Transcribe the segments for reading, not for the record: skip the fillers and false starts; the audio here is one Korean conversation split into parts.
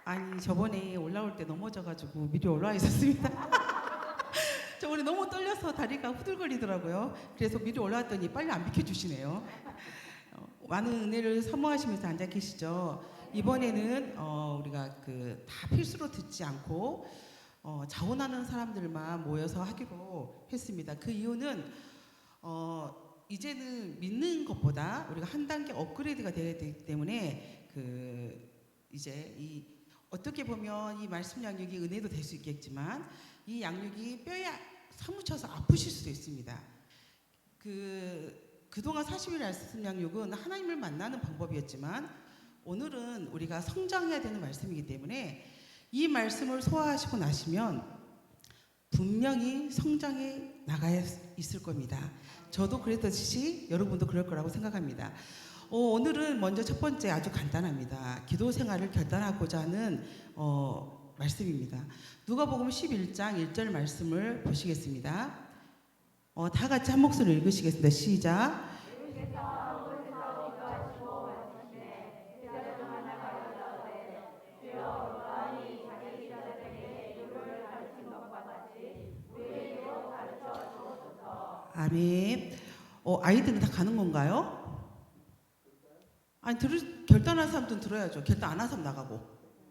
아니 저번에 올라올 때 넘어져가지고 미리 올라와 있었습니다. 저번에 너무 떨려서 다리가 후들거리더라고요. 그래서 미리 올라왔더니 빨리 안 비켜주시네요. 많은 은혜를 사모하시면서 앉아 계시죠. 이번에는 우리가 다 필수로 듣지 않고 자원하는 사람들만 모여서 하기로 했습니다. 그 이유는 이제는 믿는 것보다 우리가 한 단계 업그레이드가 되어야 되기 때문에 이제 어떻게 보면 이 말씀 양육이 은혜도 될 수 있겠지만 이 양육이 뼈에 사무쳐서 아프실 수도 있습니다. 그동안 40일 말씀 양육은 하나님을 만나는 방법이었지만 오늘은 우리가 성장해야 되는 말씀이기 때문에 이 말씀을 소화하시고 나시면 분명히 성장해 나가야 있을 겁니다. 저도 그랬듯이 여러분도 그럴 거라고 생각합니다. 오늘은 먼저 첫 번째 아주 간단합니다. 기도 생활을 결단하고자 하는 말씀입니다. 누가복음 11장 1절 말씀을 보시겠습니다. 다 같이 한 목소리로 읽으시겠습니다. 시작. 아멘. 아이들은 다 가는 건가요? 아니 결단한 사람들은 들어야죠. 결단 안 한 사람 나가고.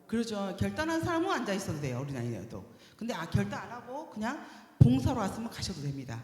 그러죠. 결단한 사람은 앉아 있어도 돼요. 어린아이여도. 근데 결단 안 하고 그냥 봉사로 왔으면 가셔도 됩니다.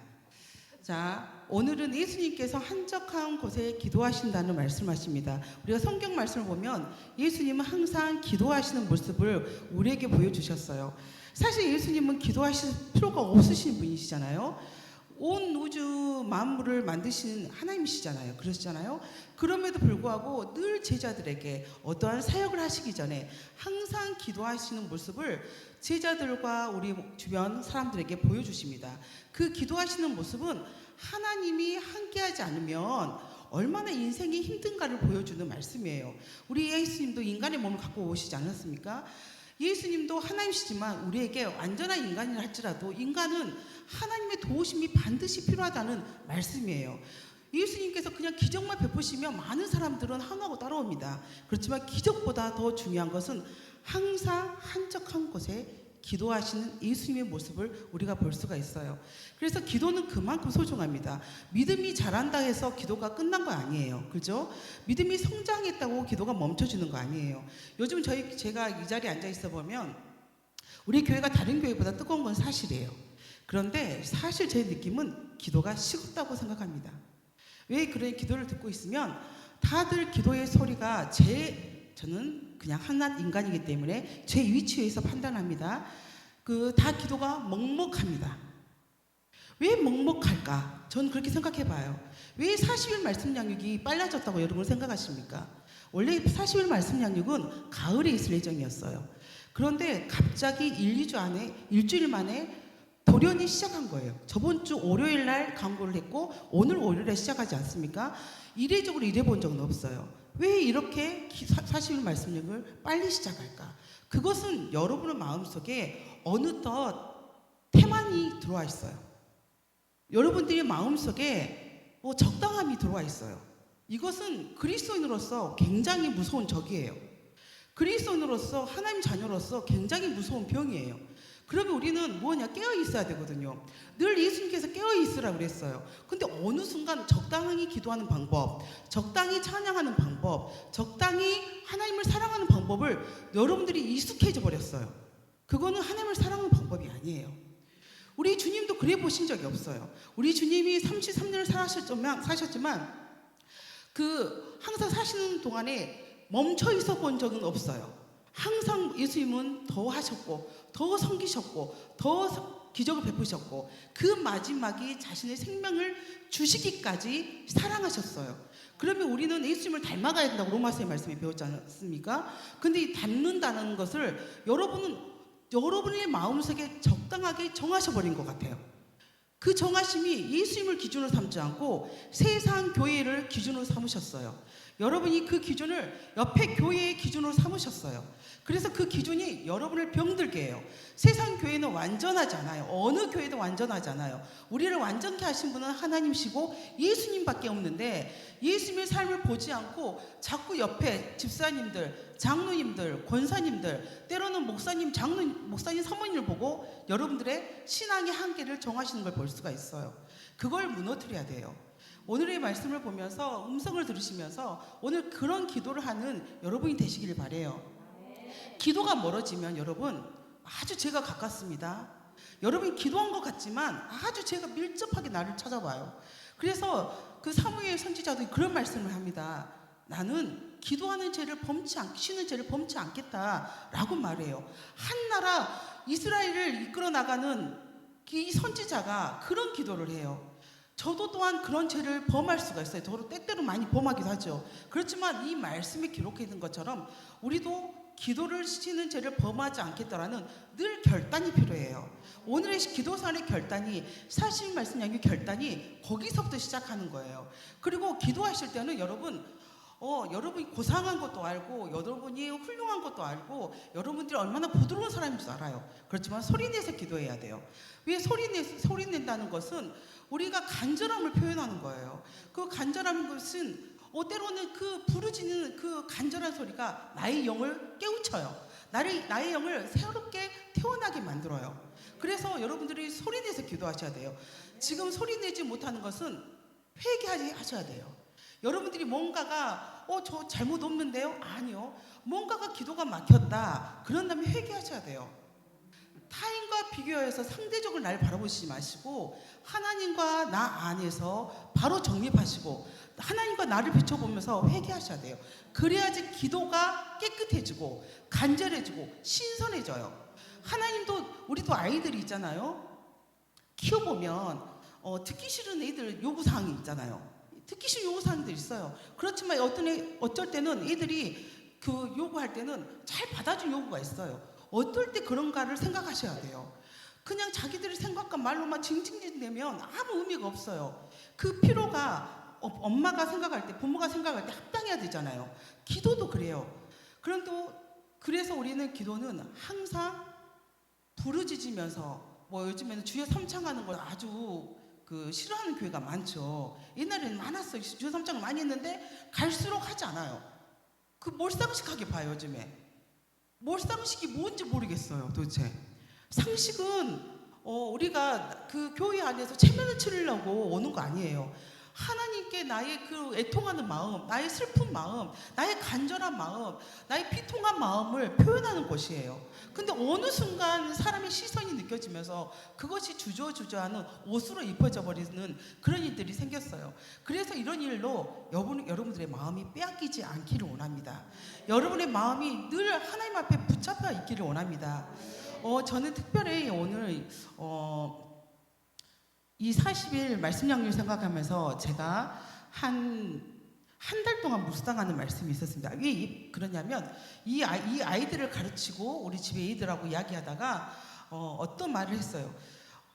자, 오늘은 예수님께서 한적한 곳에 기도하신다는 말씀하십니다. 우리가 성경 말씀을 보면 예수님은 항상 기도하시는 모습을 우리에게 보여주셨어요. 사실 예수님은 기도하실 필요가 없으신 분이시잖아요. 온 우주 만물을 만드신 하나님이시잖아요. 그러시잖아요. 그럼에도 불구하고 늘 제자들에게 어떠한 사역을 하시기 전에 항상 기도하시는 모습을 제자들과 우리 주변 사람들에게 보여주십니다. 그 기도하시는 모습은 하나님이 함께하지 않으면 얼마나 인생이 힘든가를 보여주는 말씀이에요. 우리 예수님도 인간의 몸을 갖고 오시지 않았습니까? 예수님도 하나님이시지만 우리에게 완전한 인간이라 할지라도 인간은 하나님의 도우심이 반드시 필요하다는 말씀이에요. 예수님께서 그냥 기적만 베푸시면 많은 사람들은 항하고 따라옵니다. 그렇지만 기적보다 더 중요한 것은 항상 한적한 곳에 기도하시는 예수님의 모습을 우리가 볼 수가 있어요. 그래서 기도는 그만큼 소중합니다. 믿음이 자란다 해서 기도가 끝난 거 아니에요. 그죠? 믿음이 성장했다고 기도가 멈춰지는 거 아니에요. 요즘 제가 이 자리에 앉아 있어 보면 우리 교회가 다른 교회보다 뜨거운 건 사실이에요. 그런데 사실 제 느낌은 기도가 식었다고 생각합니다. 왜 그래? 기도를 듣고 있으면 다들 기도의 소리가 저는 그냥 한낱 인간이기 때문에 제 위치에서 판단합니다. 다 기도가 먹먹합니다. 왜 먹먹할까? 저는 그렇게 생각해봐요. 왜 40일 말씀 양육이 빨라졌다고 여러분 생각하십니까? 원래 40일 말씀 양육은 가을에 있을 예정이었어요. 그런데 갑자기 일주일 만에 돌연히 시작한 거예요. 저번 주 월요일 날 광고를 했고 오늘 월요일에 시작하지 않습니까? 이례적으로 이래본 적은 없어요. 왜 이렇게 40일 말씀력을 빨리 시작할까? 그것은 여러분의 마음속에 어느덧 태만이 들어와 있어요. 여러분들의 마음속에 적당함이 들어와 있어요. 이것은 그리스도인으로서 굉장히 무서운 적이에요. 그리스도인으로서 하나님 자녀로서 굉장히 무서운 병이에요. 그러면 우리는 깨어 있어야 되거든요. 늘 예수님께서 깨어 있으라고 그랬어요. 근데 어느 순간 적당히 기도하는 방법, 적당히 찬양하는 방법, 적당히 하나님을 사랑하는 방법을 여러분들이 익숙해져 버렸어요. 그거는 하나님을 사랑하는 방법이 아니에요. 우리 주님도 그래 보신 적이 없어요. 우리 주님이 33년을 사셨지만 항상 사시는 동안에 멈춰 있어 본 적은 없어요. 항상 예수님은 더 하셨고 더 섬기셨고 더 기적을 베푸셨고 그 마지막에 자신의 생명을 주시기까지 사랑하셨어요. 그러면 우리는 예수님을 닮아가야 된다고 로마서의 말씀에 배웠지 않습니까? 근데 이 닮는다는 것을 여러분의 마음속에 적당하게 정하셔버린 것 같아요. 그 정하심이 예수님을 기준으로 삼지 않고 세상 교회를 기준으로 삼으셨어요. 여러분이 그 기준을 옆에 교회의 기준으로 삼으셨어요. 그래서 그 기준이 여러분을 병들게 해요. 세상 교회는 완전하지 않아요. 어느 교회도 완전하지 않아요. 우리를 완전케 하신 분은 하나님이시고 예수님밖에 없는데, 예수님의 삶을 보지 않고 자꾸 옆에 집사님들, 장로님들, 권사님들, 때로는 목사님, 목사님, 사모님을 보고 여러분들의 신앙의 한계를 정하시는 걸 볼 수가 있어요. 그걸 무너뜨려야 돼요. 오늘의 말씀을 보면서, 음성을 들으시면서 오늘 그런 기도를 하는 여러분이 되시길 바라요. 기도가 멀어지면 여러분 아주 제가 가깝습니다. 여러분이 기도한 것 같지만 아주 제가 밀접하게 나를 찾아와요. 그래서 그 사무엘 선지자도 그런 말씀을 합니다. 나는 기도하는 죄를 쉬는 죄를 범치 않겠다라고 말해요. 한 나라 이스라엘을 이끌어 나가는 이 선지자가 그런 기도를 해요. 저도 또한 그런 죄를 범할 수가 있어요. 저도 때때로 많이 범하기도 하죠. 그렇지만 이 말씀에 기록해 있는 것처럼 우리도 기도를 쉬는 죄를 범하지 않겠다라는 늘 결단이 필요해요. 오늘의 기도생활의 결단이, 사실 말씀 양의 결단이 거기서부터 시작하는 거예요. 그리고 기도하실 때는 여러분이 고상한 것도 알고, 여러분이 훌륭한 것도 알고, 여러분들이 얼마나 부드러운 사람인 줄 알아요. 그렇지만 소리내서 기도해야 돼요. 왜 소리낸다는 것은 우리가 간절함을 표현하는 거예요. 그 간절한 것은 때로는 그 부르짖는 그 간절한 소리가 나의 영을 깨우쳐요. 나의 영을 새롭게 태어나게 만들어요. 그래서 여러분들이 소리내서 기도하셔야 돼요. 지금 소리내지 못하는 것은 회개하셔야 돼요. 여러분들이 뭔가가 저 잘못 없는데요? 아니요. 뭔가가 기도가 막혔다. 그런 다음에 회개하셔야 돼요. 타인과 비교해서 상대적으로 날 바라보시지 마시고 하나님과 나 안에서 바로 정립하시고 하나님과 나를 비춰보면서 회개하셔야 돼요. 그래야지 기도가 깨끗해지고 간절해지고 신선해져요. 하나님도, 우리도 아이들이 있잖아요. 키워보면 듣기 싫은 애들 요구사항이 있잖아요. 듣기 싫은 요구사항들이 있어요. 그렇지만 어쩔 때는 애들이 그 요구할 때는 잘 받아준 요구가 있어요. 어떨 때 그런가를 생각하셔야 돼요. 그냥 자기들의 생각과 말로만 징징징대면 아무 의미가 없어요. 그 필요가 엄마가 생각할 때, 부모가 생각할 때 합당해야 되잖아요. 기도도 그래요. 그래서 우리는 기도는 항상 부르짖으면서, 요즘에는 주여 삼창하는 걸 아주 싫어하는 교회가 많죠. 옛날에는 많았어요. 주여 삼창을 많이 했는데 갈수록 하지 않아요. 몰상식하게 봐요. 요즘에 몰상식이 뭔지 모르겠어요. 도대체 상식은 우리가 그 교회 안에서 체면을 치르려고 오는 거 아니에요. 하나님께 나의 그 애통하는 마음, 나의 슬픈 마음, 나의 간절한 마음, 나의 비통한 마음을 표현하는 곳이에요. 근데 어느 순간 사람의 시선이 느껴지면서 그것이 주저주저하는 옷으로 입혀져 버리는 그런 일들이 생겼어요. 그래서 이런 일로 여러분들의 마음이 빼앗기지 않기를 원합니다. 여러분의 마음이 늘 하나님 앞에 붙잡혀 있기를 원합니다. 저는 특별히 오늘 이 40일 말씀 양육 생각하면서 제가 한 달 동안 묵상하는 말씀이 있었습니다. 왜 그러냐면 이 아이들을 가르치고 우리 집에 애들하고 이야기하다가 어떤 말을 했어요.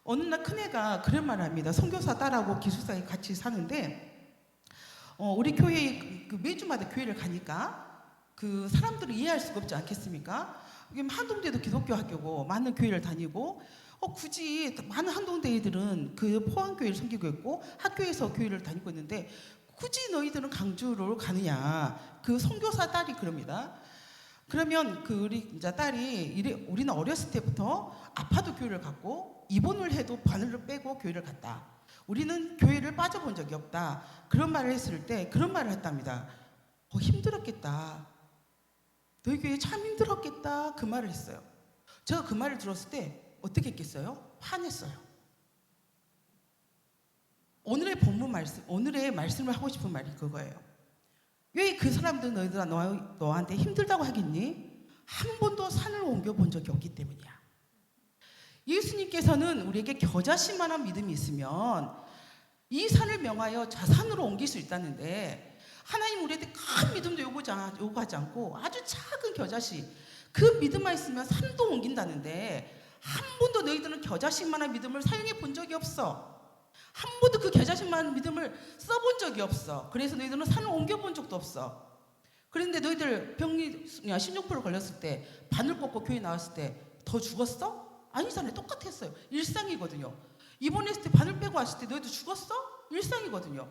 어느 날 큰애가 그런 말을 합니다. 선교사 딸하고 기숙사에 같이 사는데 우리 교회 매주마다 교회를 가니까 그 사람들을 이해할 수가 없지 않겠습니까? 한동대도 기독교 학교고 많은 교회를 다니고 굳이 많은 한동대 애들은 그 포항교회를 섬기고 있고 학교에서 교회를 다니고 있는데 굳이 너희들은 강주로 가느냐. 그 선교사 딸이 그럽니다. 그러면 우리 이제 딸이 우리는 어렸을 때부터 아파도 교회를 갔고 입원을 해도 바늘을 빼고 교회를 갔다. 우리는 교회를 빠져본 적이 없다. 그런 말을 했을 때 그런 말을 했답니다. 힘들었겠다. 너희 교회 참 힘들었겠다. 그 말을 했어요. 제가 그 말을 들었을 때 어떻게 했겠어요? 화냈어요. 오늘의 말씀을 하고 싶은 말이 그거예요. 왜 그 사람들 너한테 힘들다고 하겠니? 한 번도 산을 옮겨본 적이 없기 때문이야. 예수님께서는 우리에게 겨자씨만한 믿음이 있으면 이 산을 명하여 자산으로 옮길 수 있다는데 하나님 우리한테 큰 믿음도 요구하지 않고 아주 작은 겨자씨 그 믿음만 있으면 산도 옮긴다는데 한 번도 너희들은 겨자씨만한 믿음을 사용해 본 적이 없어. 한 번도 그 겨자씨만한 믿음을 써본 적이 없어. 그래서 너희들은 산을 옮겨본 적도 없어. 그런데 너희들 신종플루 걸렸을 때 바늘 꽂고 교회 나왔을 때 더 죽었어? 아니잖아요. 똑같았어요. 일상이거든요. 입원했을 때 바늘 빼고 왔을 때 너희도 죽었어? 일상이거든요.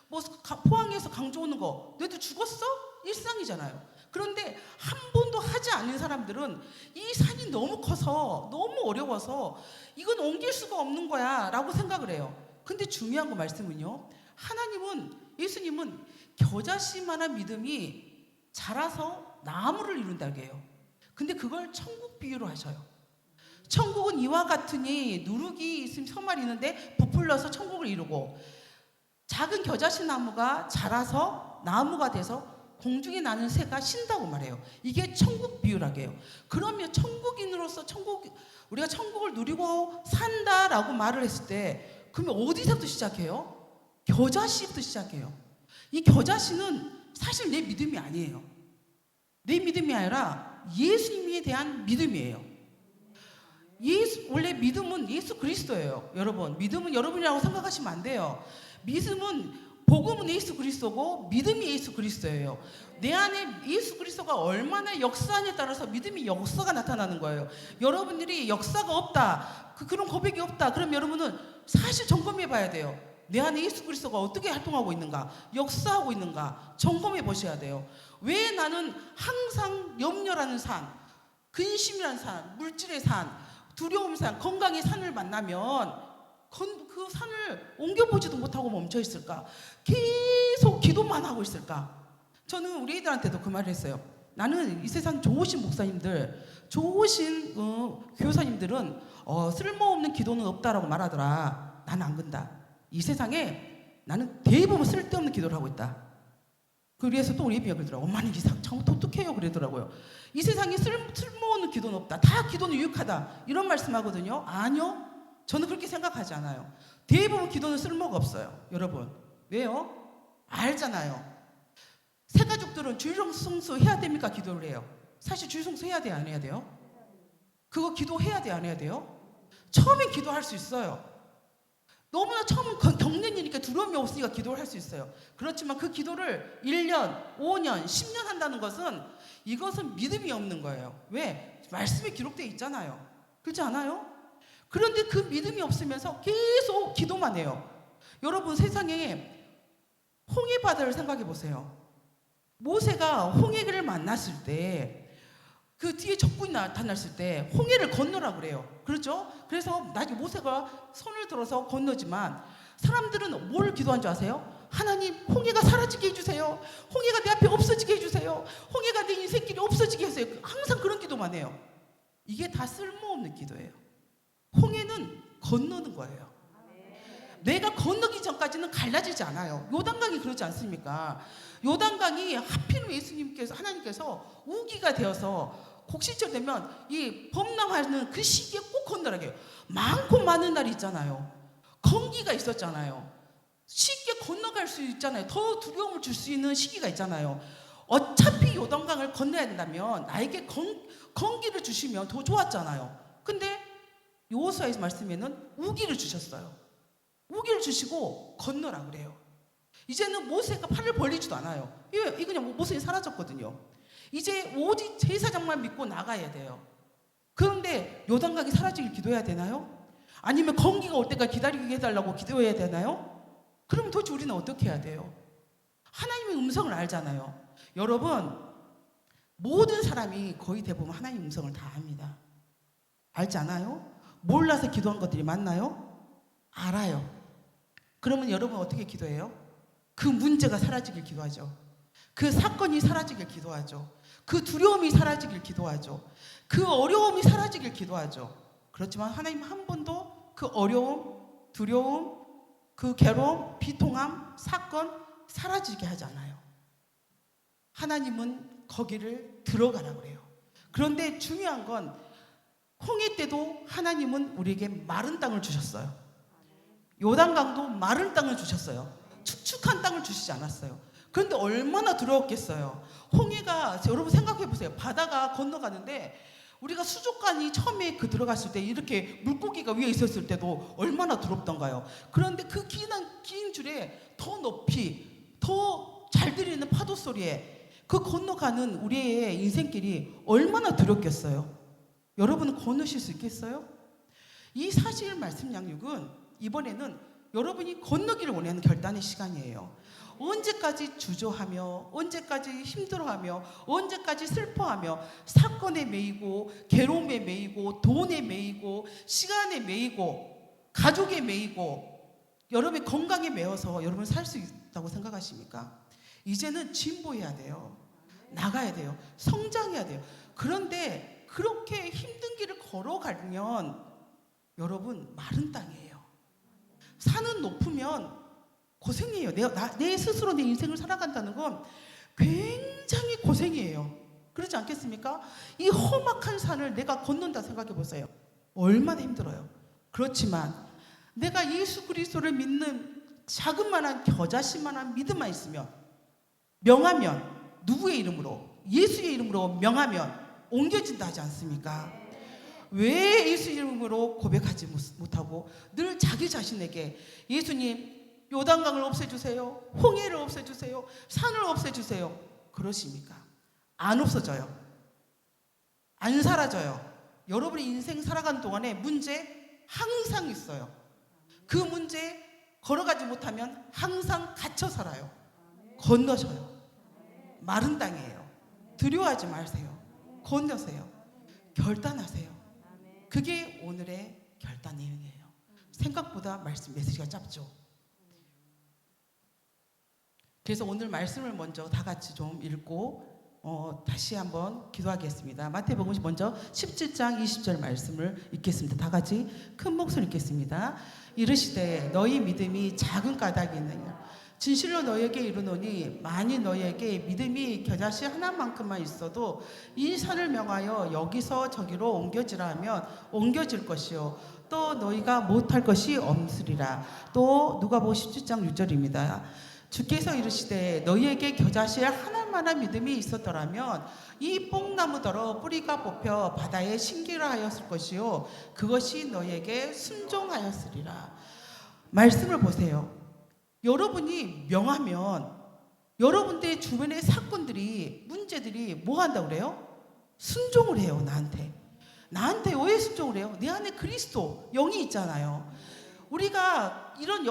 뭐 포항에서 강조 오는 거 너희도 죽었어? 일상이잖아요. 그런데 한 번도 하지 않은 사람들은 이 산이 너무 커서 너무 어려워서 이건 옮길 수가 없는 거야 라고 생각을 해요. 근데 중요한 거 말씀은요, 예수님은 겨자씨만한 믿음이 자라서 나무를 이룬다고 해요. 근데 그걸 천국 비유로 하셔요. 천국은 이와 같으니 누룩이 있으면 서말이 있는데 부풀려서 천국을 이루고, 작은 겨자씨 나무가 자라서 나무가 돼서 공중에 나는 새가 신다고 말해요. 이게 천국 비유라고 해요. 그러면 천국인으로서 우리가 천국을 누리고 산다라고 말을 했을 때, 그러면 어디서부터 시작해요? 겨자씨부터 시작해요. 이 겨자씨는 사실 내 믿음이 아니에요. 내 믿음이 아니라 예수님에 대한 믿음이에요. 원래 믿음은 예수 그리스도예요. 여러분, 믿음은 여러분이라고 생각하시면 안 돼요. 복음은 예수 그리스도고 믿음이 예수 그리스도예요. 내 안에 예수 그리스도가 얼마나 역사하냐에 따라서 믿음이 역사가 나타나는 거예요. 여러분들이 역사가 없다, 그런 고백이 없다, 그럼 여러분은 사실 점검해 봐야 돼요. 내 안에 예수 그리스도가 어떻게 활동하고 있는가, 역사하고 있는가 점검해 보셔야 돼요. 왜 나는 항상 염려라는 산, 근심이라는 산, 물질의 산, 두려움 산, 건강의 산을 만나면 그 산을 옮겨보지도 못하고 멈춰 있을까? 계속 기도만 하고 있을까? 저는 우리 애들한테도 그 말을 했어요. 나는 이 세상 좋으신 목사님들, 좋으신 교사님들은 쓸모없는 기도는 없다라고 말하더라. 나는 안 그런다. 이 세상에 나는 대부분 쓸데없는 기도를 하고 있다. 그래서 또 우리 애비가 그러더라고요. 엄마는 이 세상 참 똑똑해요 그러더라고요. 이 세상에 쓸모없는 기도는 없다. 다 기도는 유익하다. 이런 말씀하거든요. 아니요. 저는 그렇게 생각하지 않아요. 대부분 기도는 쓸모가 없어요. 여러분. 왜요? 알잖아요. 새가족들은 주일성수 해야 됩니까? 기도를 해요. 사실 주일성수 해야 돼요? 안 해야 돼요? 그거 기도해야 돼요? 안 해야 돼요? 처음엔 기도할 수 있어요. 너무나 처음 겪는 일이니까 두려움이 없으니까 기도를 할 수 있어요. 그렇지만 그 기도를 1년, 5년, 10년 한다는 것은, 이것은 믿음이 없는 거예요. 왜? 말씀에 기록되어 있잖아요. 그렇지 않아요? 그런데 그 믿음이 없으면서 계속 기도만 해요. 여러분, 세상에 홍해바다를 생각해 보세요. 모세가 홍해를 만났을 때, 그 뒤에 적군이 나타났을 때 홍해를 건너라 그래요. 그렇죠? 그래서 나중에 모세가 손을 들어서 건너지만, 사람들은 뭘 기도한 줄 아세요? 하나님, 홍해가 사라지게 해주세요. 홍해가 내 앞에 없어지게 해주세요. 홍해가 내 인생길이 없어지게 해주세요. 항상 그런 기도만 해요. 이게 다 쓸모없는 기도예요. 홍해는 건너는 거예요. 내가 건너기 전까지는 갈라지지 않아요. 요단강이 그렇지 않습니까? 요단강이 하필이면 하나님께서 우기가 되어서 곡식철 되면 이 범람하는 그 시기에 꼭 건너라고 해요. 많고 많은 날이 있잖아요. 건기가 있었잖아요. 쉽게 건너갈 수 있잖아요. 더 두려움을 줄 수 있는 시기가 있잖아요. 어차피 요단강을 건너야 된다면 나에게 건기를 주시면 더 좋았잖아요. 근데 여호수아의 말씀에는 우기를 주셨어요. 우기를 주시고 건너라 그래요. 이제는 모세가 팔을 벌리지도 않아요. 이 그냥 모습이 사라졌거든요. 이제 오직 제사장만 믿고 나가야 돼요. 그런데 요단강이 사라지길 기도해야 되나요? 아니면 건기가 올 때까지 기다리게 해달라고 기도해야 되나요? 그럼 도대체 우리는 어떻게 해야 돼요? 하나님의 음성을 알잖아요. 여러분, 모든 사람이 거의 대부분 하나님의 음성을 다 압니다. 알지 않아요? 몰라서 기도한 것들이 맞나요? 알아요. 그러면 여러분 어떻게 기도해요? 그 문제가 사라지길 기도하죠. 그 사건이 사라지길 기도하죠. 그 두려움이 사라지길 기도하죠. 그 어려움이 사라지길 기도하죠. 그렇지만 하나님 한 번도 그 어려움, 두려움, 그 괴로움, 비통함, 사건 사라지게 하지 않아요. 하나님은 거기를 들어가라 그래요. 그런데 중요한 건 홍해 때도 하나님은 우리에게 마른 땅을 주셨어요. 요단강도 마른 땅을 주셨어요. 축축한 땅을 주시지 않았어요. 그런데 얼마나 두려웠겠어요. 홍해가, 여러분 생각해 보세요. 바다가 건너가는데 우리가 수족관이 처음에 들어갔을 때 이렇게 물고기가 위에 있었을 때도 얼마나 두렵던가요. 그런데 그 긴 줄에 더 높이, 더 잘 들리는 파도 소리에 그 건너가는 우리의 인생길이 얼마나 두렵겠어요? 여러분은 건너실 수 있겠어요? 이 40일 말씀 양육은 이번에는 여러분이 건너기를 원하는 결단의 시간이에요. 언제까지 주저하며, 언제까지 힘들어하며, 언제까지 슬퍼하며, 사건에 매이고, 괴로움에 매이고, 돈에 매이고, 시간에 매이고, 가족에 매이고, 여러분의 건강에 매여서 여러분 살 수 있다고 생각하십니까? 이제는 진보해야 돼요. 나가야 돼요. 성장해야 돼요. 그런데 그렇게 힘든 길을 걸어가면 여러분 마른 땅이에요. 산은 높으면 고생이에요. 내 스스로 내 인생을 살아간다는 건 굉장히 고생이에요. 그렇지 않겠습니까? 이 험악한 산을 내가 걷는다 생각해 보세요. 얼마나 힘들어요. 그렇지만 내가 예수 그리스도를 믿는 자그마한 겨자씨만한 믿음만 있으면, 명하면, 누구의 이름으로? 예수의 이름으로 명하면 옮겨진다 하지 않습니까? 왜 예수 이름으로 고백하지 못하고 늘 자기 자신에게 예수님 요단강을 없애주세요, 홍해를 없애주세요, 산을 없애주세요 그러십니까? 안 없어져요. 안 사라져요. 여러분의 인생 살아가는 동안에 문제 항상 있어요. 그 문제 걸어가지 못하면 항상 갇혀 살아요. 건너셔요. 마른 땅이에요. 두려워하지 마세요. 건너세요. 결단하세요. 그게 오늘의 결단 내용이에요. 생각보다 말씀 메시지가 짧죠. 그래서 오늘 말씀을 먼저 다 같이 좀 읽고 다시 한번 기도하겠습니다. 마태복음 먼저 17장 20절 말씀을 읽겠습니다. 다 같이 큰 목소리 읽겠습니다. 이르시되 너희 믿음이 작은 까닭이 있느냐? 진실로 너희에게 이르노니 만일 너희에게 믿음이 겨자씨 하나만큼만 있어도 이 산을 명하여 여기서 저기로 옮겨지라 하면 옮겨질 것이요 또 너희가 못할 것이 없으리라. 또 누가복음 17장 6절입니다. 주께서 이르시되 너희에게 겨자씨 하나만한 믿음이 있었더라면 이 뽕나무더러 뿌리가 뽑혀 바다에 심기라 하였을 것이요 그것이 너희에게 순종하였으리라. 말씀을 보세요. 여러분이 명하면 여러분들 주변의 사건들이, 문제들이 뭐 한다고 그래요? 순종을 해요. 나한테 왜 순종을 해요? 내 안에 그리스도 영이 있잖아요. 우리가 이런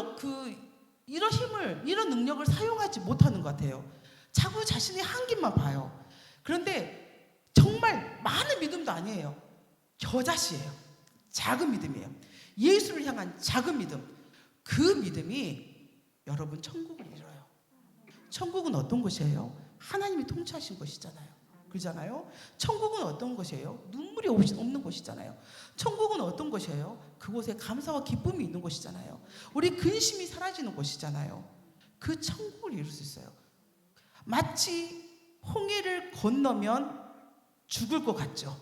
힘을, 이런 능력을 사용하지 못하는 것 같아요. 자꾸 자신의 한계만 봐요. 그런데 정말 많은 믿음도 아니에요. 겨자씨예요. 작은 믿음이에요. 예수를 향한 작은 믿음. 그 믿음이 여러분 천국을 이뤄요. 천국은 어떤 곳이에요? 하나님이 통치하신 곳이잖아요. 그러잖아요. 천국은 어떤 곳이에요? 눈물이 없는 곳이잖아요. 천국은 어떤 곳이에요? 그곳에 감사와 기쁨이 있는 곳이잖아요. 우리 근심이 사라지는 곳이잖아요. 그 천국을 이룰 수 있어요. 마치 홍해를 건너면 죽을 것 같죠.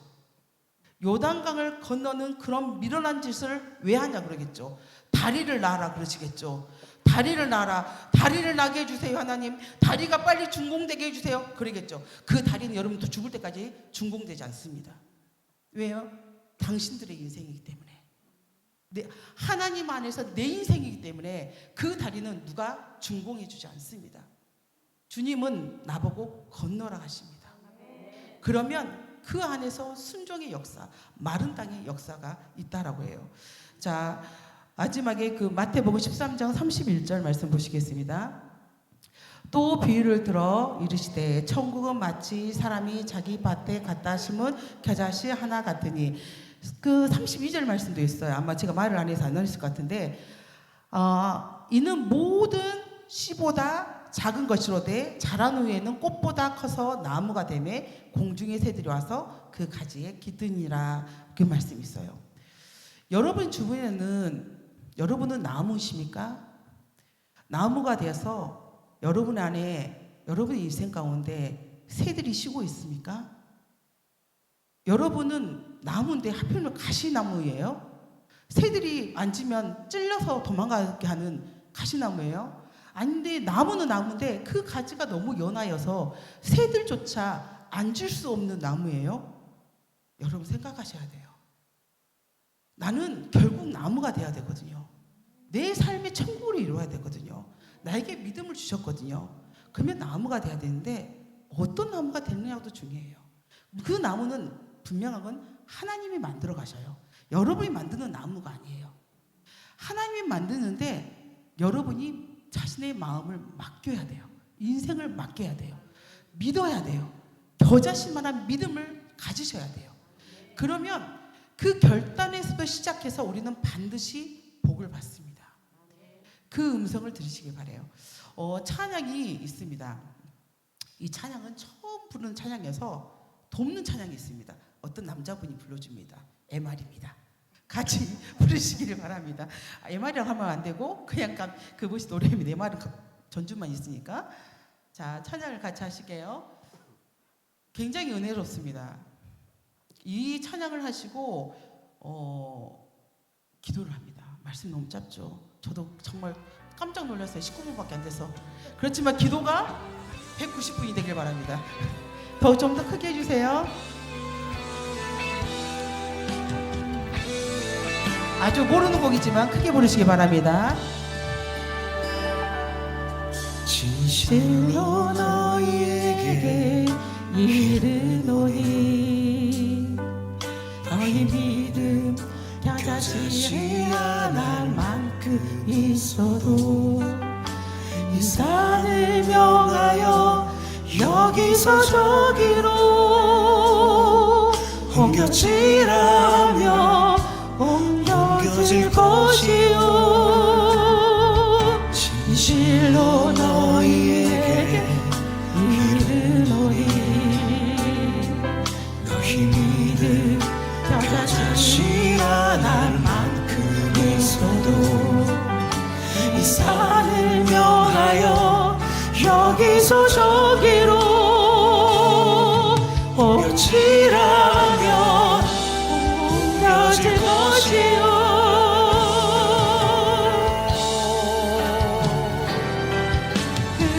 요단강을 건너는 그런 미련한 짓을 왜 하냐 그러겠죠. 다리를 놔라 그러시겠죠. 다리를 놔라. 다리를 나게 해주세요 하나님. 다리가 빨리 준공되게 해주세요. 그러겠죠. 그 다리는 여러분도 죽을 때까지 준공되지 않습니다. 왜요? 당신들의 인생이기 때문에. 하나님 안에서 내 인생이기 때문에 그 다리는 누가 준공해 주지 않습니다. 주님은 나보고 건너라 하십니다. 그러면 그 안에서 순종의 역사, 마른 땅의 역사가 있다라고 해요. 자, 마지막에 그 마태복음 13장 31절 말씀 보시겠습니다. 또 비유를 들어 이르시되 천국은 마치 사람이 자기 밭에 갖다 심은 겨자씨 하나 같으니. 그 32절 말씀도 있어요. 아마 제가 말을 안 해서 안 나왔을 것 같은데 이는 모든 씨보다 작은 것이로되 자란 후에는 꽃보다 커서 나무가 되매 공중의 새들이 와서 그 가지에 깃드니라. 그 말씀이 있어요. 여러분 주변에는 여러분은 나무이십니까? 나무가 되어서 여러분 안에, 여러분의 인생 가운데 새들이 쉬고 있습니까? 여러분은 나무인데 하필이면 가시나무예요? 새들이 앉으면 찔려서 도망가게 하는 가시나무예요? 아닌데 나무는 나무인데 그 가지가 너무 연하여서 새들조차 앉을 수 없는 나무예요? 여러분 생각하셔야 돼요. 나는 결국 나무가 돼야 되거든요. 내 삶의 천국을 이루어야 되거든요. 나에게 믿음을 주셨거든요. 그러면 나무가 돼야 되는데 어떤 나무가 되느냐도 중요해요. 그 나무는 분명한 건 하나님이 만들어 가셔요. 여러분이 만드는 나무가 아니에요. 하나님이 만드는데 여러분이 자신의 마음을 맡겨야 돼요. 인생을 맡겨야 돼요. 믿어야 돼요. 저 자신만한 믿음을 가지셔야 돼요. 그러면 그 결단에서부터 시작해서 우리는 반드시 복을 받습니다. 그 음성을 들으시길 바라요. 찬양이 있습니다. 이 찬양은 처음 부르는 찬양에서 돕는 찬양이 있습니다. 어떤 남자분이 불러줍니다. MR입니다. 같이 부르시기를 바랍니다. MR이라고 하면 안 되고 그냥 그것이 노래입니다. MR은 전주만 있으니까. 자, 찬양을 같이 하실게요. 굉장히 은혜롭습니다. 이 찬양을 하시고 기도를 합니다. 말씀 너무 짧죠. 저도 정말 깜짝 놀랐어요. 19분밖에 안 돼서. 그렇지만 기도가 190분이 되길 바랍니다. 좀 더 크게 해주세요. 아주 모르는 곡이지만 크게 부르시기 바랍니다. 진실로 너희에게 이르노니 너희 믿음 겨자지 않을 만큼 있어도 이 산을 명하여 여기서 저기로 옮겨지라며 옮겨질 것이요 진실로 너희에게 이르노니 너희 믿음 겨자지 않을 만큼 있어도 이 산을 명하여 여기서 저기로 옮겨지라며 옮겨질 것이요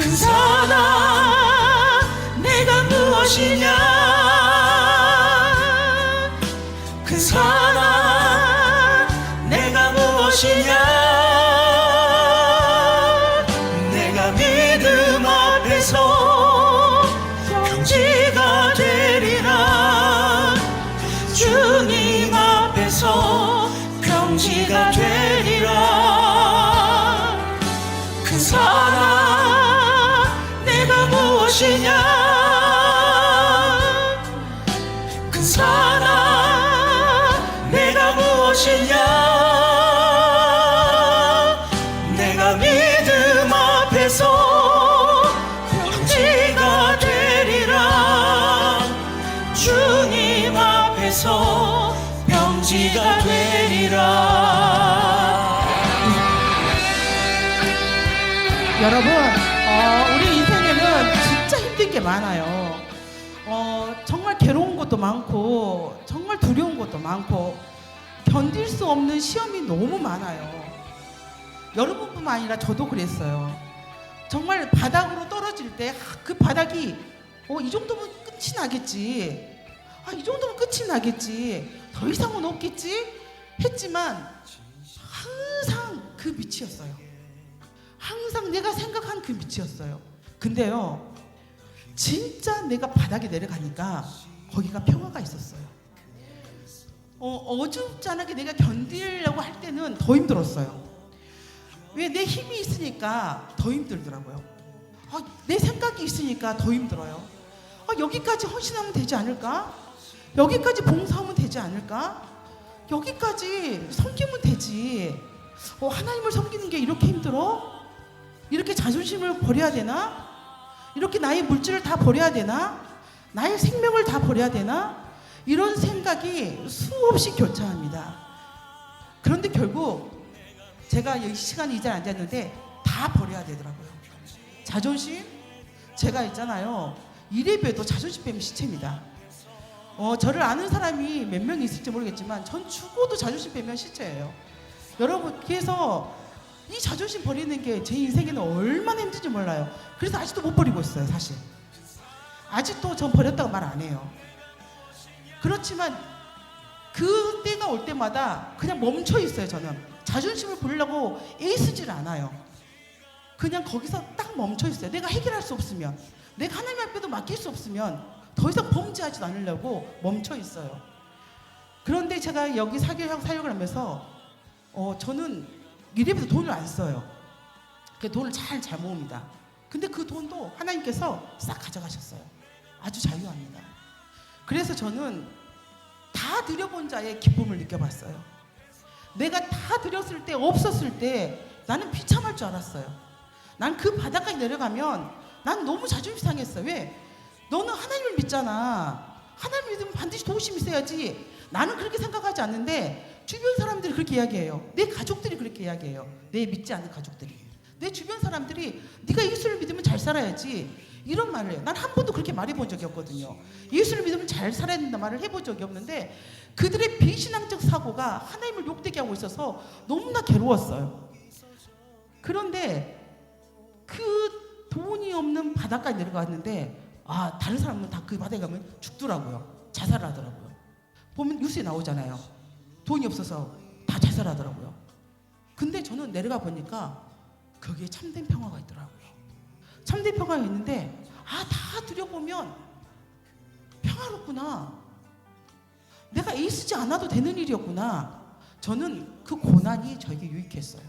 그 산아 내가 무엇이냐 그 산아 내가 무엇이냐 평지가 되리라 주님 앞에서 평지가 되리라 그 산아 내가 무엇이냐 그 산아 내가 무엇이냐 내가 믿음 앞에서 주님 앞에서 평지가 되리라. 여러분, 우리 인생에는 진짜 힘든 게 많아요. 정말 괴로운 것도 많고 정말 두려운 것도 많고 견딜 수 없는 시험이 너무 많아요. 여러분뿐만 아니라 저도 그랬어요. 정말 바닥으로 떨어질 때 그 바닥이 이 정도면 끝이 나겠지. 이 정도면 끝이 나겠지. 더 이상은 없겠지. 했지만 항상 그 밑이었어요. 항상 내가 생각한 그 밑이었어요. 근데요, 진짜 내가 바닥에 내려가니까 거기가 평화가 있었어요. 어줍잖게 내가 견디려고 할 때는 더 힘들었어요. 왜? 내 힘이 있으니까 더 힘들더라고요. 내 생각이 있으니까 더 힘들어요. 여기까지 헌신하면 되지 않을까? 여기까지 봉사하면 되지 않을까? 여기까지 섬기면 되지. 하나님을 섬기는 게 이렇게 힘들어? 이렇게 자존심을 버려야 되나? 이렇게 나의 물질을 다 버려야 되나? 나의 생명을 다 버려야 되나? 이런 생각이 수없이 교차합니다. 그런데 결국 제가 이 시간에 이 자리에 앉았는데 다 버려야 되더라고요. 자존심? 제가 있잖아요. 이래 봬도 자존심 빼면 시체입니다. 저를 아는 사람이 몇 명이 있을지 모르겠지만 전 죽어도 자존심 빼면 시체예요. 여러분, 그래서 이 자존심 버리는 게 제 인생에는 얼마나 힘든지 몰라요. 그래서 아직도 못 버리고 있어요. 사실 아직도 전 버렸다고 말 안 해요. 그렇지만 그 때가 올 때마다 그냥 멈춰 있어요. 저는 자존심을 버리려고 애쓰질 않아요. 그냥 거기서 딱 멈춰 있어요. 내가 해결할 수 없으면, 내가 하나님 앞에도 맡길 수 없으면 더 이상 범죄하지도 않으려고 멈춰 있어요. 그런데 제가 여기 사역을 하면서 저는 이래봬도 돈을 안 써요. 그 돈을 잘 모읍니다. 근데 그 돈도 하나님께서 싹 가져가셨어요. 아주 자유합니다. 그래서 저는 다 드려본 자의 기쁨을 느껴봤어요. 내가 다 드렸을 때, 없었을 때 나는 비참할 줄 알았어요. 난 그 바닥까지 내려가면 난 너무 자존심 상했어. 왜? 너는 하나님을 믿잖아. 하나님 믿으면 반드시 도우심이 있어야지. 나는 그렇게 생각하지 않는데 주변 사람들이 그렇게 이야기해요. 내 가족들이 그렇게 이야기해요. 내 믿지 않는 가족들이. 내 주변 사람들이 네가 예수를 믿으면 잘 살아야지, 이런 말을 해요. 난 한 번도 그렇게 말해본 적이 없거든요. 예수를 믿으면 잘 살아야 된다 말을 해본 적이 없는데 그들의 비신앙적 사고가 하나님을 욕되게 하고 있어서 너무나 괴로웠어요. 그런데 그 돈이 없는 바닥까지 내려갔는데 다른 사람은 다 그 바닥에 가면 죽더라고요. 자살을 하더라고요. 보면 뉴스에 나오잖아요. 돈이 없어서 다 자살하더라고요. 근데 저는 내려가 보니까 거기에 참된 평화가 있더라고요. 참된 평화가 있는데 다 들여보면 평화롭구나. 내가 애쓰지 않아도 되는 일이었구나. 저는 그 고난이 저에게 유익했어요.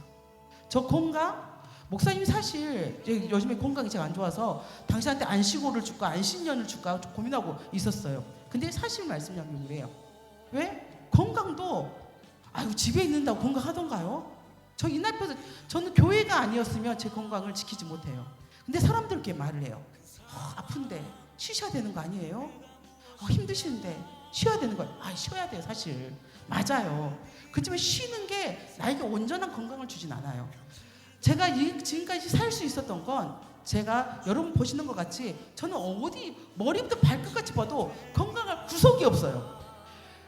저 건강, 목사님이 사실 요즘에 건강이 제가 안 좋아서 당신한테 안식오를 줄까 안식년을 줄까 고민하고 있었어요. 근데 사실 말씀드리면 그래요. 왜? 건강도 집에 있는다고 건강하던가요? 저 이날부터 저는 교회가 아니었으면 제 건강을 지키지 못해요. 근데 사람들 이렇게 말을 해요. 아픈데 쉬셔야 되는 거 아니에요? 힘드시는데 쉬어야 되는 거예요. 쉬어야 돼요. 사실 맞아요. 그렇지만 쉬는 게 나에게 온전한 건강을 주진 않아요. 제가 지금까지 살 수 있었던 건 제가 여러분 보시는 것 같이 저는 어디 머리부터 발끝까지 봐도 건강할 구석이 없어요.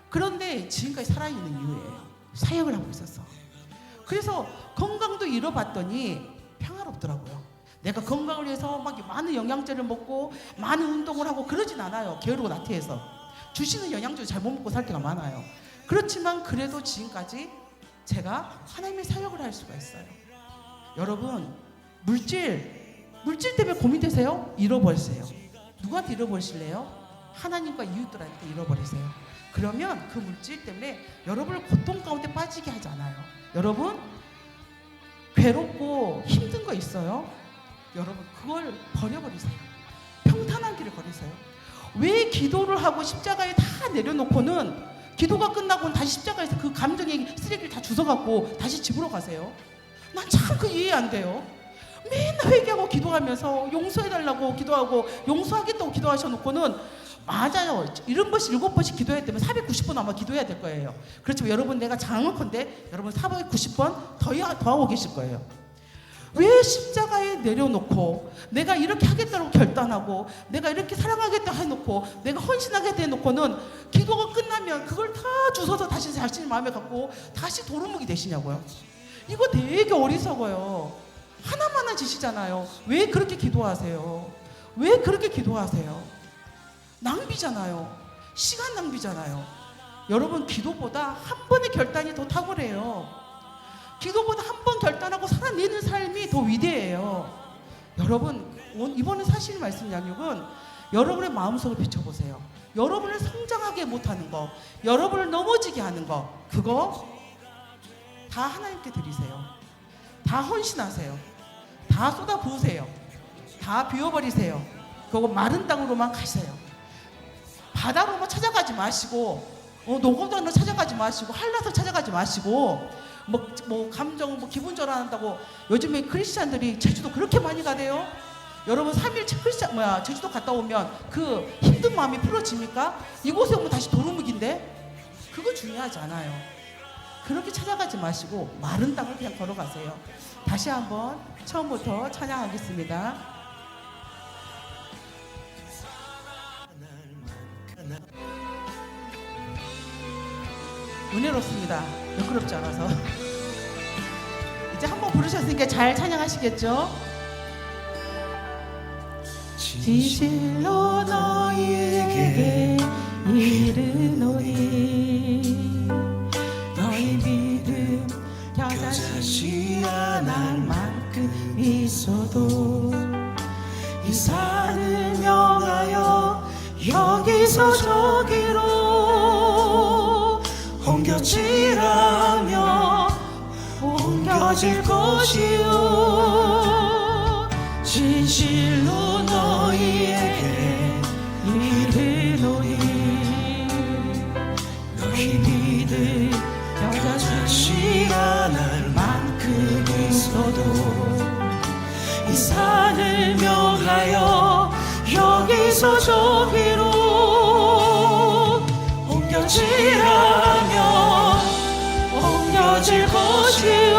그런데 지금까지 살아있는 이유예요. 사역을 하고 있었어. 그래서 건강도 잃어봤더니 평화롭더라고요. 내가 건강을 위해서 막 많은 영양제를 먹고 많은 운동을 하고 그러진 않아요. 게으르고 나태해서 주시는 영양제를 잘 못 먹고 살 때가 많아요. 그렇지만 그래도 지금까지 제가 하나님의 사역을 할 수가 있어요. 여러분, 물질 때문에 고민되세요? 잃어버리세요. 누구한테 잃어버리실래요? 하나님과 이웃들한테 잃어버리세요. 그러면 그 물질 때문에 여러분을 고통 가운데 빠지게 하지 않아요. 여러분, 괴롭고 힘든 거 있어요? 여러분, 그걸 버려버리세요. 평탄한 길을 걸으세요. 왜 기도를 하고 십자가에 다 내려놓고는 기도가 끝나고는 다시 십자가에서 그 감정의 쓰레기를 다 주워갖고 다시 집으로 가세요? 난 참 그 이해 안 돼요. 맨날 회개하고 기도하면서 용서해달라고 기도하고 용서하겠다고 기도하셔놓고는 맞아요. 70번씩 7번씩 기도해야 되면 490번 아마 기도해야 될 거예요. 그렇지만 여러분, 내가 장언컨대 여러분 490번 더 하고 계실 거예요. 왜 십자가에 내려놓고 내가 이렇게 하겠다고 결단하고 내가 이렇게 사랑하겠다 해놓고 내가 헌신하겠다 해놓고는 기도가 끝나면 그걸 다 주워서 다시 자신의 마음에 갖고 다시 도루묵이 되시냐고요. 이거 되게 어리석어요. 하나만한 짓이잖아요. 왜 그렇게 기도하세요? 왜 그렇게 기도하세요? 낭비잖아요. 시간 낭비잖아요. 여러분, 기도보다 한 번의 결단이 더 탁월해요. 기도보다 한 번 결단하고 살아내는 삶이 더 위대해요. 여러분, 이번에 사실 말씀 양육은 여러분의 마음속을 비춰보세요. 여러분을 성장하게 못하는 거, 여러분을 넘어지게 하는 거, 그거 다 하나님께 드리세요. 다 헌신하세요. 다 쏟아 부으세요. 다 비워버리세요. 그거 마른 땅으로만 가세요. 바다로만 찾아가지 마시고, 노고단으로 찾아가지 마시고, 한라산 찾아가지 마시고, 감정, 기분 전환한다고 요즘에 크리스찬들이 제주도 그렇게 많이 가대요. 여러분, 3일 제주도 갔다 오면 그 힘든 마음이 풀어집니까? 이곳에 오면 다시 도루묵인데? 그거 중요하지 않아요. 그렇게 찾아가지 마시고 마른 땅을 그냥 걸어가세요. 다시 한번 처음부터 찬양하겠습니다. 은혜롭습니다. 부끄럽지 않아서. 이제 한번 부르셨으니까 잘 찬양하시겠죠? 진실로 너희에게 이르노니 너희 믿음 겨자씨 않을 만큼 이 손 여기서 저기로 옮겨지라며 옮겨질 것이요 진실로 너희에게 이르노니 너희 믿을 여자같이 날 만큼 있어도 이 산을 명하여 여기서 저기로 옮겨지라며 옮겨질 것이요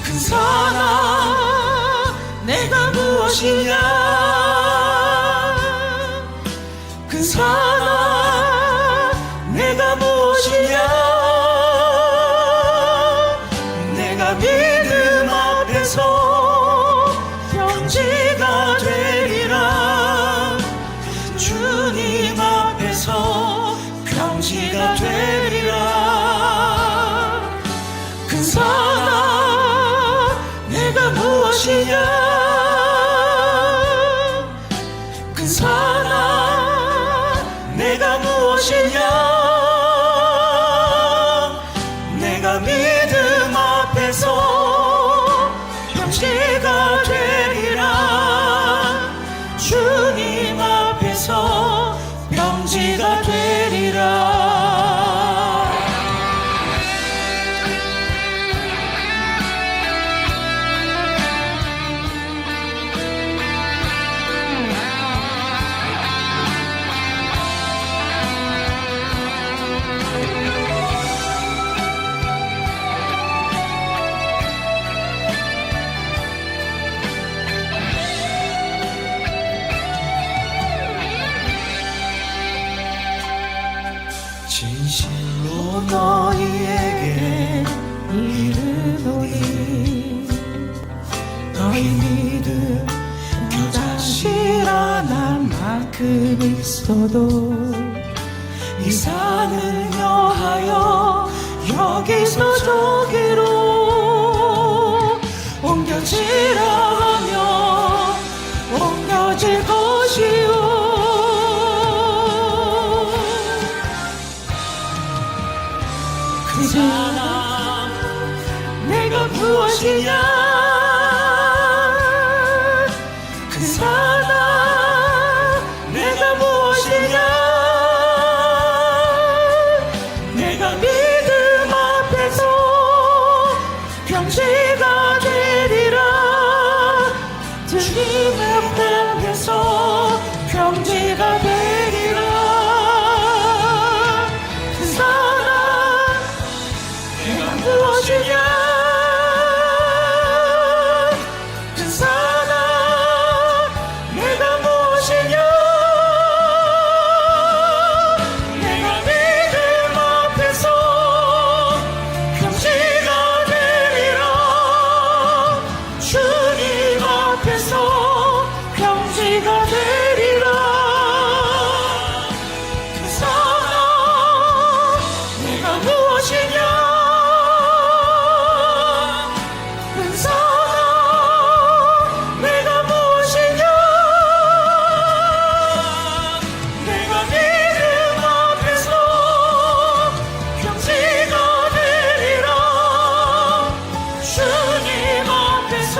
큰 산아 내가 무엇이냐 큰 산아 내가 무엇이냐 내가 믿음 앞에서 평지가 되리라 주님 앞에서 평지가 되리라 큰 산아 내가 무엇이냐 큰 산아 내가 무엇이냐 내가 믿음 앞에서 평지가 되리라 주님 앞에서 평지가 되리라 진실로 너희에게 이르노니 너희 믿음 겨자씨라 난 만큼 있어도 이 산을 여하여 여기서 저기로 옮겨지라며 옮겨질 것이요 그 사람 내가 무엇이냐 그 사람 내가 무엇이냐 내가 믿음 앞에서 평지가 되리라 주님 앞에서 평지가 되리라 그 사람 내가 무엇이냐 그 사람 내가 무엇이냐 내가 믿음 앞에서 평지가 되리라 주님 앞에서 평지가 되리라 그 사람 내가 무엇이냐 큰 사람 내가 무엇이냐 내가 믿음 앞에서 평지가 되리라 주님 앞에서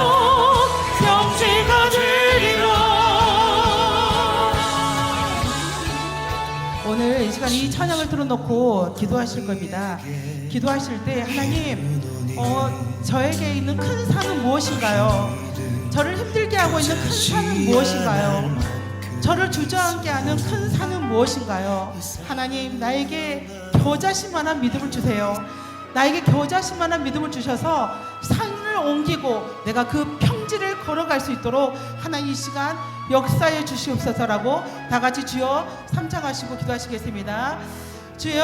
평지가 되리라 오늘 이 시간 이 찬양을 틀어놓고 기도하실 겁니다. 기도하실 때 하나님 저에게 있는 큰 산은 무엇인가요? 저를 힘들게 하고 있는 큰 산은 무엇인가요? 저를 주저앉게 하는 큰 산은 무엇인가요? 하나님 나에게 겨자씨만한 믿음을 주세요. 나에게 겨자씨만한 믿음을 주셔서 산을 옮기고 내가 그 평지를 걸어갈 수 있도록 하나님 이 시간 역사해 주시옵소서라고 다 같이 주여 삼창하시고 기도하시겠습니다. 주여